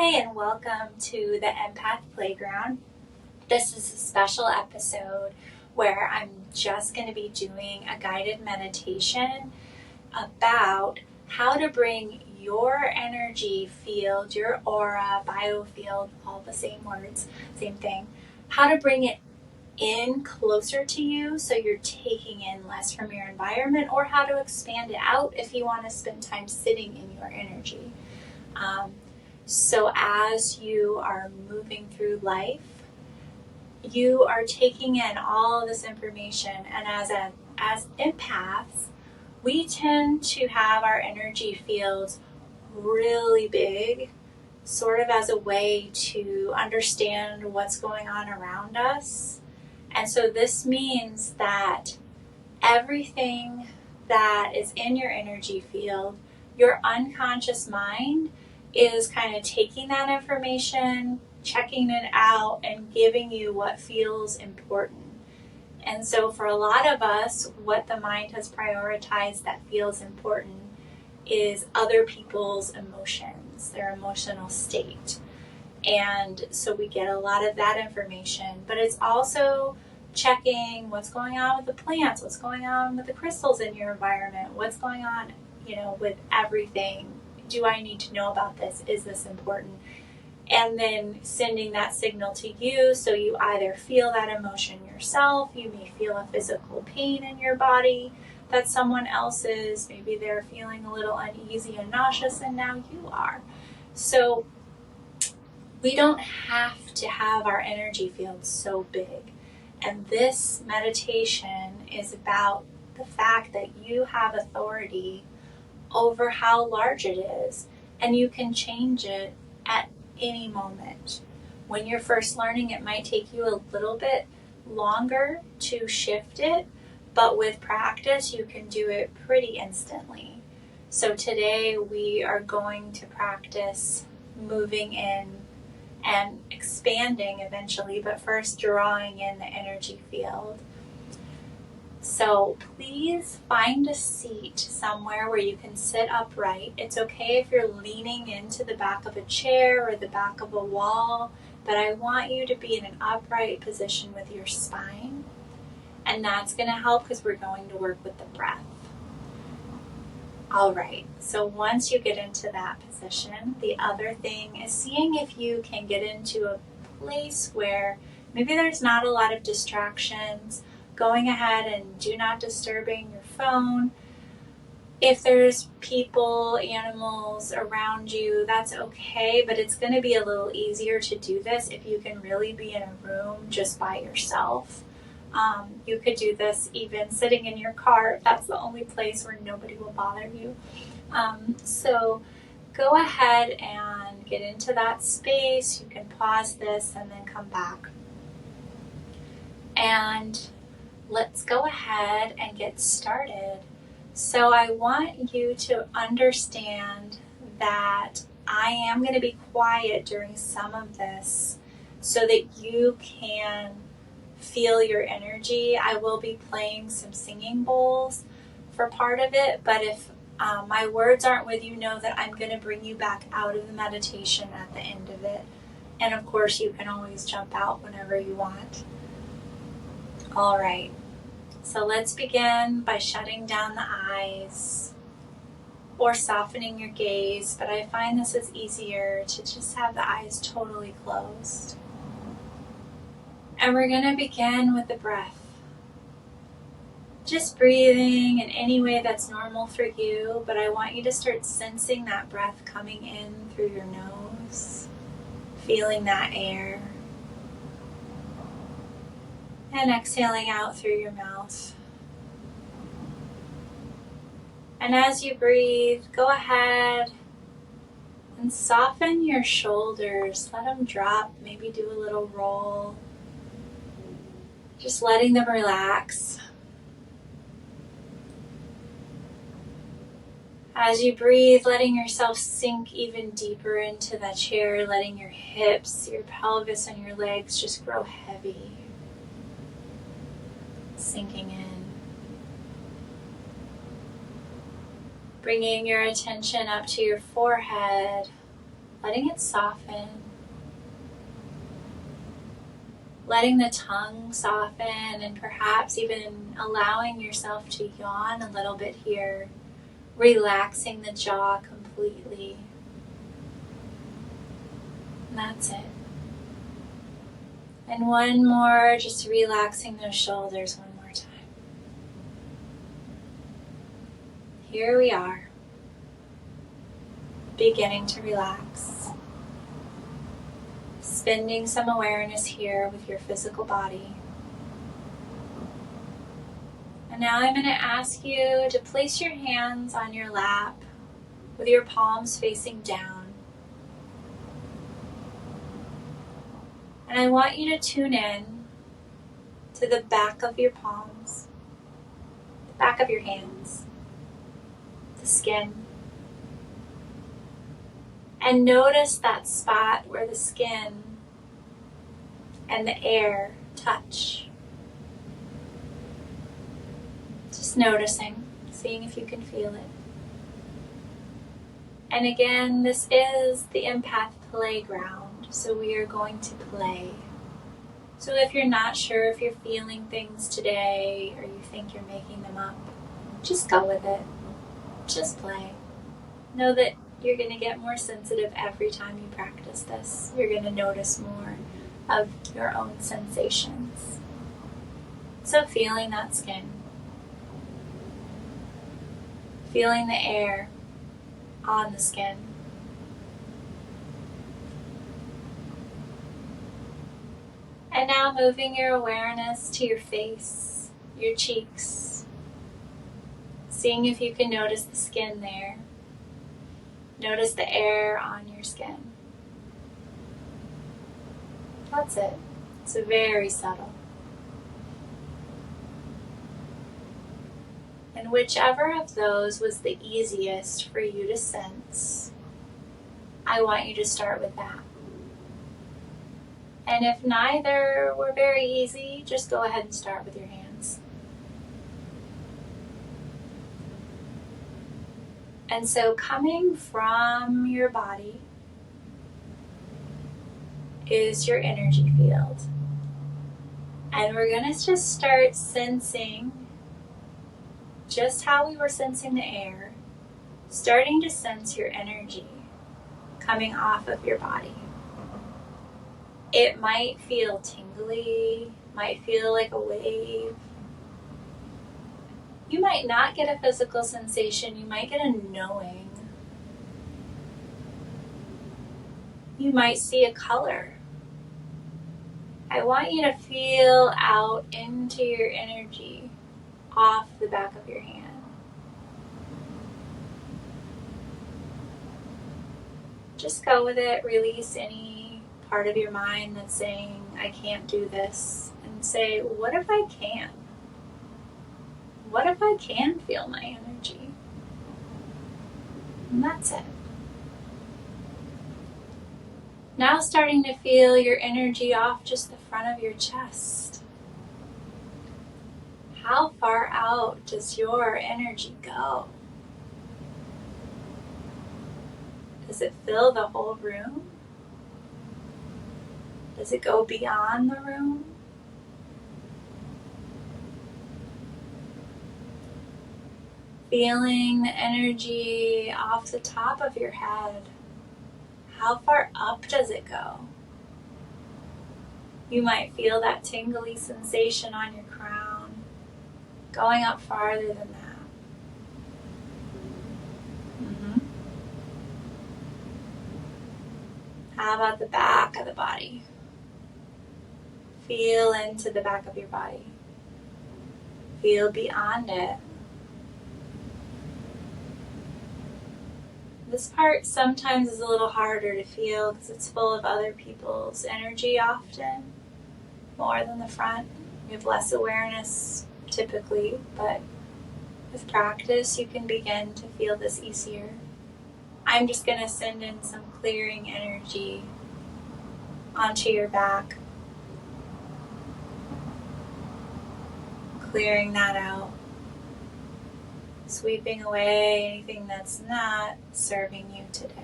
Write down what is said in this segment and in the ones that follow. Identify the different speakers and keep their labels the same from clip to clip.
Speaker 1: Hi, and welcome to the Empath Playground. This is a special episode where I'm just going to be doing a guided meditation about how to bring your energy field, your aura, biofield, all the same words, same thing, how to bring it in closer to you so you're taking in less from your environment, or how to expand it out if you want to spend time sitting in your energy. So as you are moving through life, you are taking in all this information, and as empaths, we tend to have our energy fields really big, sort of as a way to understand what's going on around us. And so this means that everything that is in your energy field, your unconscious mind is kind of taking that information, checking it out, and giving you what feels important. And so for a lot of us, what the mind has prioritized that feels important is other people's emotions, their emotional state. And so we get a lot of that information, but it's also checking what's going on with the plants, what's going on with the crystals in your environment, what's going on, with everything. Do I need to know about this? Is this important? And then sending that signal to you so you either feel that emotion yourself, you may feel a physical pain in your body that someone else is, maybe they're feeling a little uneasy and nauseous, and now you are. So we don't have to have our energy field so big. And this meditation is about the fact that you have authority over how large it is, and you can change it at any moment. When you're first learning, it might take you a little bit longer to shift it, but with practice, you can do it pretty instantly. So today we are going to practice moving in and expanding eventually, but first drawing in the energy field. So please find a seat somewhere where you can sit upright. It's okay if you're leaning into the back of a chair or the back of a wall, but I want you to be in an upright position with your spine. And that's going to help because we're going to work with the breath. All right, so once you get into that position, the other thing is seeing if you can get into a place where maybe there's not a lot of distractions. Going ahead and do not disturbing your phone. If there's people, animals around you, that's okay, but it's going to be a little easier to do this if you can really be in a room just by yourself. You could do this even sitting in your car if that's the only place where nobody will bother you. So go ahead and get into that space. You can pause this and then come back. And let's go ahead and get started. So I want you to understand that I am going to be quiet during some of this so that you can feel your energy. I will be playing some singing bowls for part of it, but if my words aren't with you, know that I'm going to bring you back out of the meditation at the end of it. And of course, you can always jump out whenever you want. All right. So let's begin by shutting down the eyes or softening your gaze, but I find this is easier to just have the eyes totally closed. And we're going to begin with the breath. Just breathing in any way that's normal for you, but I want you to start sensing that breath coming in through your nose, feeling that air. And exhaling out through your mouth. And as you breathe, go ahead and soften your shoulders. Let them drop, maybe do a little roll. Just letting them relax. As you breathe, letting yourself sink even deeper into that chair, letting your hips, your pelvis, and your legs just grow heavy. Sinking in. Bringing your attention up to your forehead, letting it soften, letting the tongue soften, and perhaps even allowing yourself to yawn a little bit here, relaxing the jaw completely. And that's it. And one more, just relaxing those shoulders one more time. Here we are, beginning to relax. Spending some awareness here with your physical body. And now I'm going to ask you to place your hands on your lap with your palms facing down. And I want you to tune in to the back of your palms, the back of your hands, the skin. And notice that spot where the skin and the air touch. Just noticing, seeing if you can feel it. And again, this is the empath playground, so we are going to play. So if you're not sure if you're feeling things today or you think you're making them up, just go with it. Just play. Know that you're going to get more sensitive every time you practice this. You're going to notice more of your own sensations. So feeling that skin. Feeling the air on the skin. And now moving your awareness to your face, your cheeks. Seeing if you can notice the skin there. Notice the air on your skin. That's it. It's very subtle. And whichever of those was the easiest for you to sense, I want you to start with that. And if neither were very easy, just go ahead and start with your hands. And so coming from your body is your energy field. And we're going to just start sensing just how we were sensing the air, starting to sense your energy coming off of your body. It might feel tingly, might feel like a wave. You might not get a physical sensation, you might get a knowing. You might see a color. I want you to feel out into your energy off the back of your hand. Just go with it, release any part of your mind that's saying, I can't do this, and say, what if I can? What if I can feel my energy? And that's it. Now starting to feel your energy off just the front of your chest. How far out does your energy go? Does it fill the whole room? Does it go beyond the room? Feeling the energy off the top of your head. How far up does it go? You might feel that tingly sensation on your crown, going up farther than that. How about the back of the body? Feel into the back of your body. Feel beyond it. This part sometimes is a little harder to feel because it's full of other people's energy often, more than the front. You have less awareness typically, but with practice you can begin to feel this easier. I'm just going to send in some clearing energy onto your back. Clearing that out. Sweeping away anything that's not serving you today.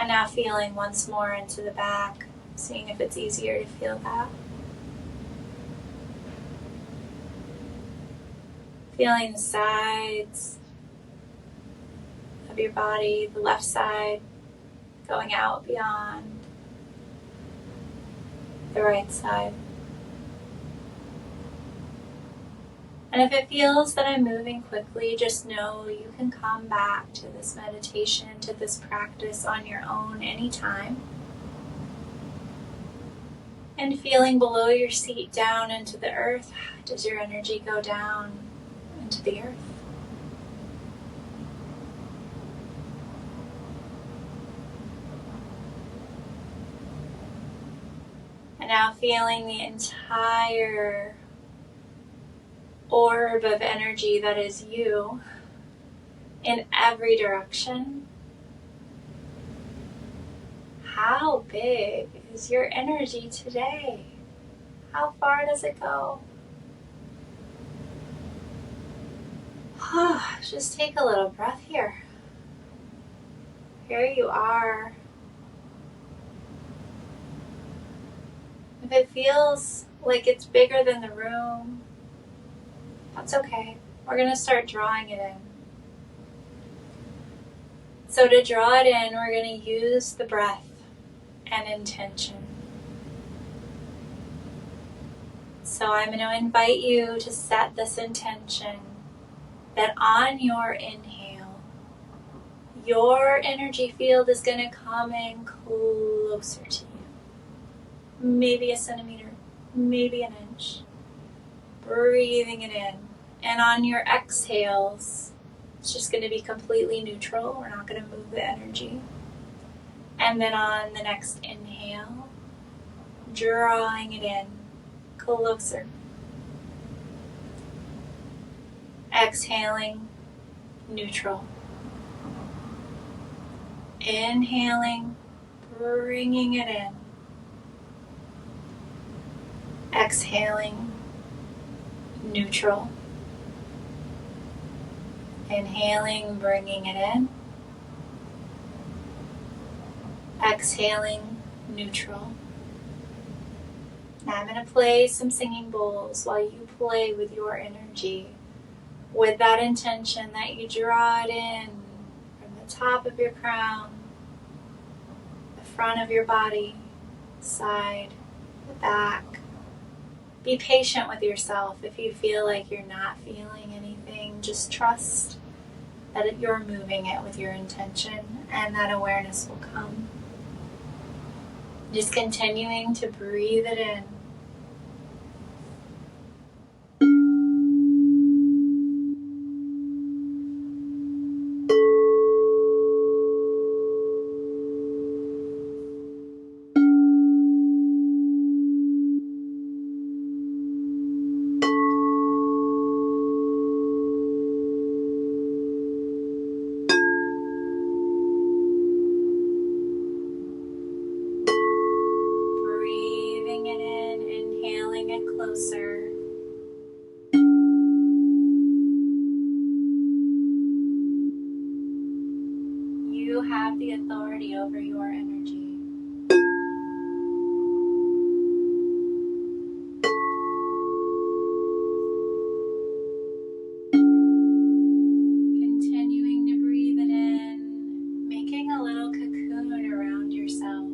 Speaker 1: And now feeling once more into the back, seeing if it's easier to feel that. Feeling the sides of your body, the left side going out beyond the right side. And if it feels that I'm moving quickly, just know you can come back to this meditation, to this practice on your own anytime. And feeling below your seat down into the earth, does your energy go down into the earth? And now feeling the entire orb of energy that is you in every direction. How big is your energy today? How far does it go? Just take a little breath here. Here you are. If it feels like it's bigger than the room, that's okay. We're going to start drawing it in. So to draw it in, we're going to use the breath and intention. So I'm going to invite you to set this intention that on your inhale, your energy field is going to come in closer to you. Maybe a centimeter, maybe an inch. Breathing it in. And on your exhales, it's just going to be completely neutral. We're not going to move the energy. And then on the next inhale, drawing it in closer. Exhaling, neutral. Inhaling, bringing it in. Exhaling, neutral. Inhaling, bringing it in. Exhaling, neutral. Now I'm going to play some singing bowls while you play with your energy, with that intention that you draw it in from the top of your crown, the front of your body, side, the back. Be patient with yourself. If you feel like you're not feeling anything, just trust that you're moving it with your intention, and that awareness will come. Just continuing to breathe it in. Breathing it in, inhaling it closer. You have the authority over your energy. Continuing to breathe it in, making a little cocoon around yourself.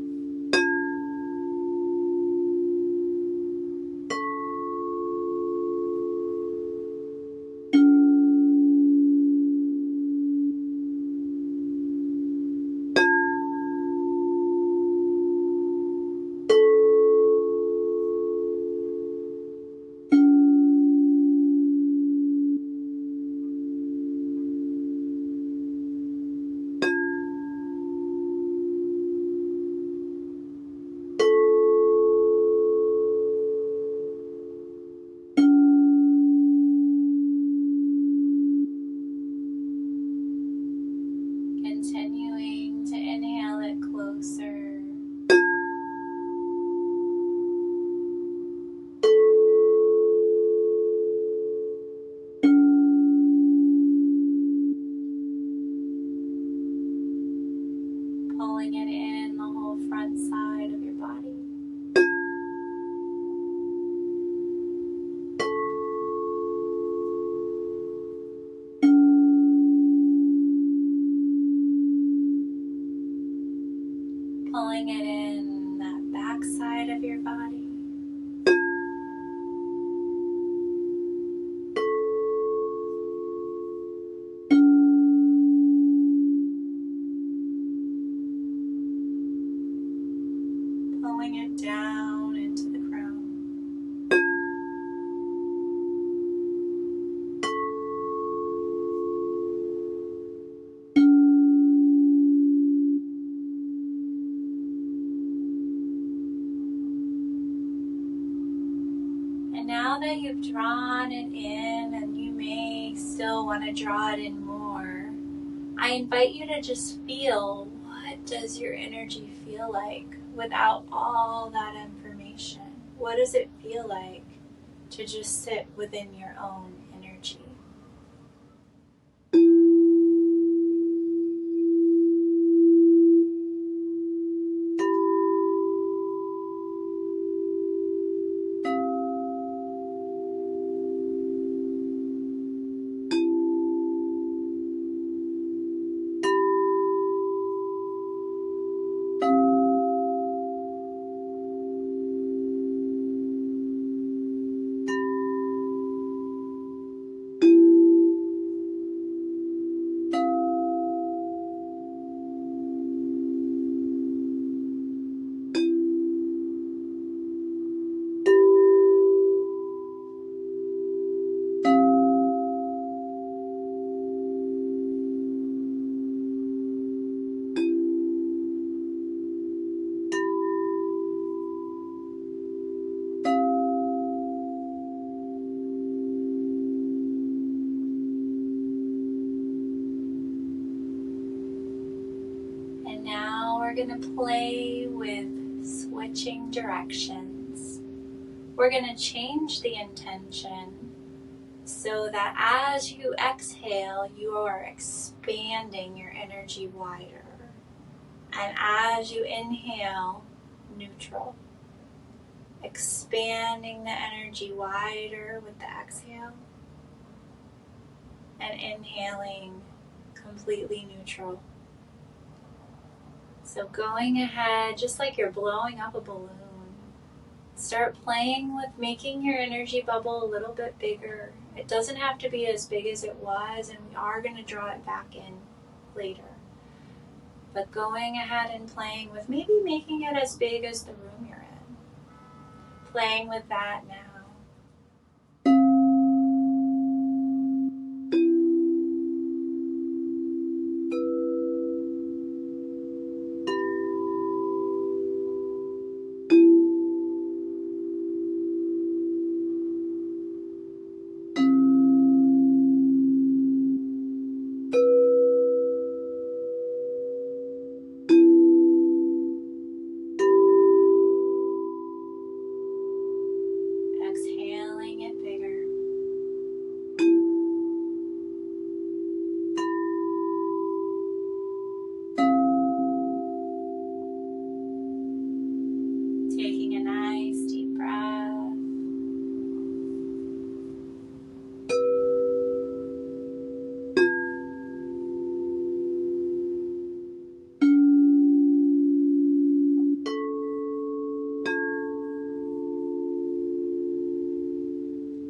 Speaker 1: Pulling it in the whole front side of your body. Pulling it in that back side of your body. Pulling it down into the crown. And now that you've drawn it in, and you may still want to draw it in more, I invite you to just feel, what does your energy feel like without all that information? What does it feel like to just sit within your own energy? And now we're going to play with switching directions. We're going to change the intention so that as you exhale, you are expanding your energy wider. And as you inhale, neutral. Expanding the energy wider with the exhale. And inhaling, completely neutral. So going ahead, just like you're blowing up a balloon, start playing with making your energy bubble a little bit bigger. It doesn't have to be as big as it was, and we are going to draw it back in later. But going ahead and playing with maybe making it as big as the room you're in. Playing with that now. Exhaling it bigger. Taking a nice deep breath.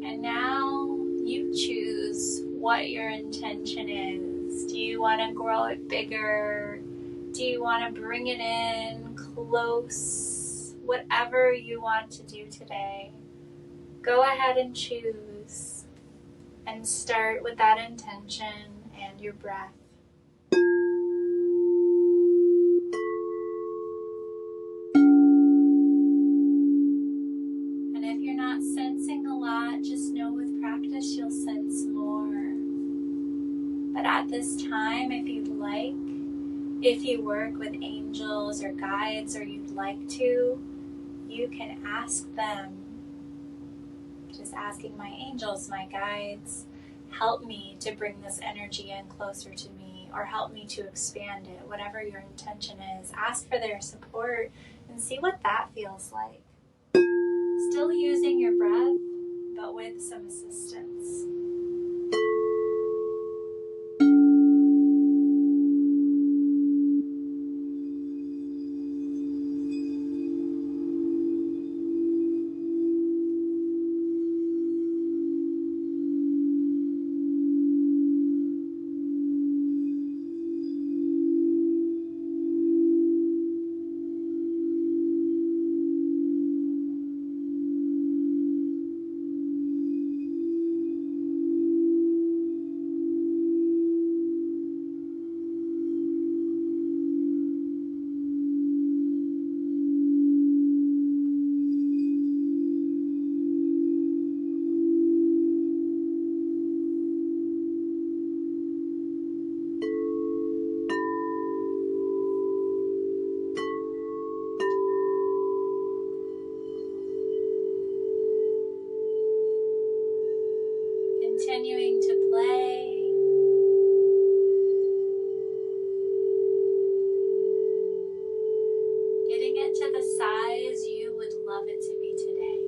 Speaker 1: And now you choose what your intention is. Do you want to grow it bigger? Do you want to bring it in close? Whatever you want to do today, go ahead and choose and start with that intention and your breath. And if you're not sensing a lot, just know with practice you'll sense more. But at this time, if you'd like, if you work with angels or guides or you'd like to, you can ask them. Just asking my angels, my guides, help me to bring this energy in closer to me, or help me to expand it, whatever your intention is. Ask for their support and see what that feels like. Still using your breath, but with some assistance. Continuing to play. Getting it to the size you would love it to be today.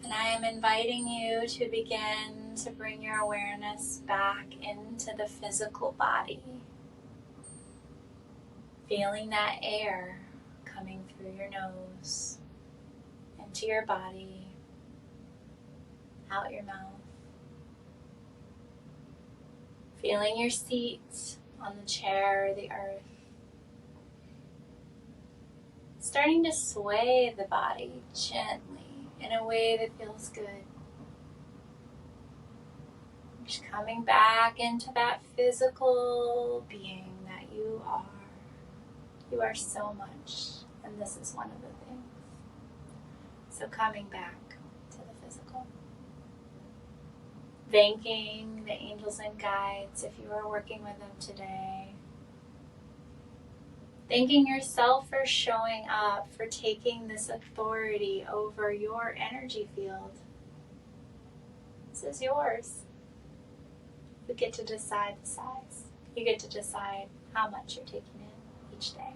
Speaker 1: And I am inviting you to begin to bring your awareness back into the physical body. Feeling that air coming through your nose, into your body, out your mouth. Feeling your seat on the chair or the earth. Starting to sway the body gently in a way that feels good. Just coming back into that physical being that you are. You are so much, and this is one of the things. So coming back to the physical. Thanking the angels and guides if you are working with them today. Thanking yourself for showing up, for taking this authority over your energy field. This is yours. You get to decide the size. You get to decide how much you're taking in each day.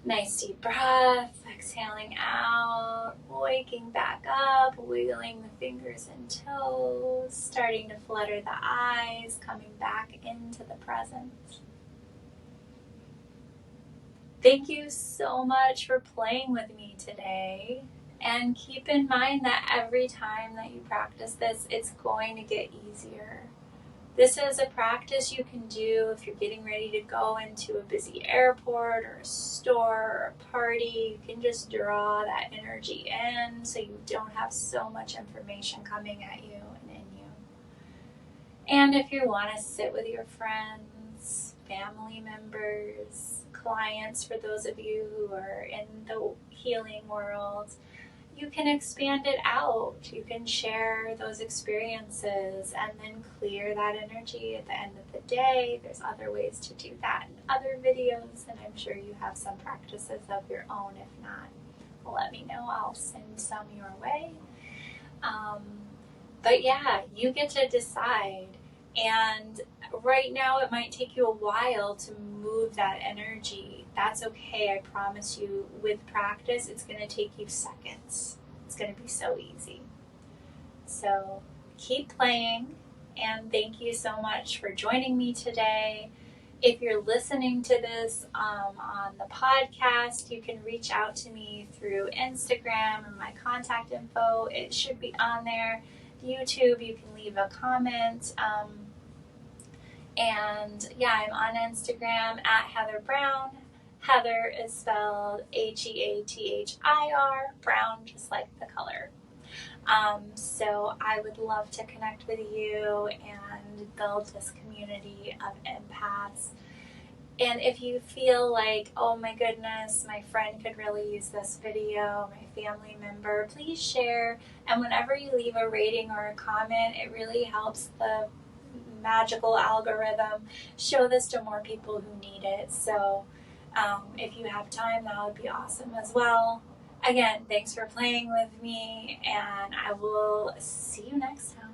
Speaker 1: Nice deep breath, exhaling out, waking back up, wiggling the fingers and toes, starting to flutter the eyes, coming back into the present. Thank you so much for playing with me today. And keep in mind that every time that you practice this, it's going to get easier. This is a practice you can do if you're getting ready to go into a busy airport or a store or a party. You can just draw that energy in so you don't have so much information coming at you and in you. And if you want to sit with your friends, family members, clients, for those of you who are in the healing world, you can expand it out. You can share those experiences and then clear that energy at the end of the day. There's other ways to do that in other videos, and I'm sure you have some practices of your own. If not, let me know. I'll send some your way. But yeah, you get to decide. And right now it might take you a while to move that energy. That's okay. I promise you, with practice, it's going to take you seconds. It's going to be so easy. So keep playing, and thank you so much for joining me today. If you're listening to this on the podcast, you can reach out to me through Instagram, and my contact info, it should be on there. YouTube, you can leave a comment. And yeah, I'm on Instagram at Heather Brown. Heather is spelled Heathir, Brown just like the color. So I would love to connect with you and build this community of empaths. And if you feel like, oh my goodness, my friend could really use this video, my family member, please share. And whenever you leave a rating or a comment, it really helps the magical algorithm show this to more people who need it. So if you have time, that would be awesome as well. Again, thanks for playing with me, and I will see you next time.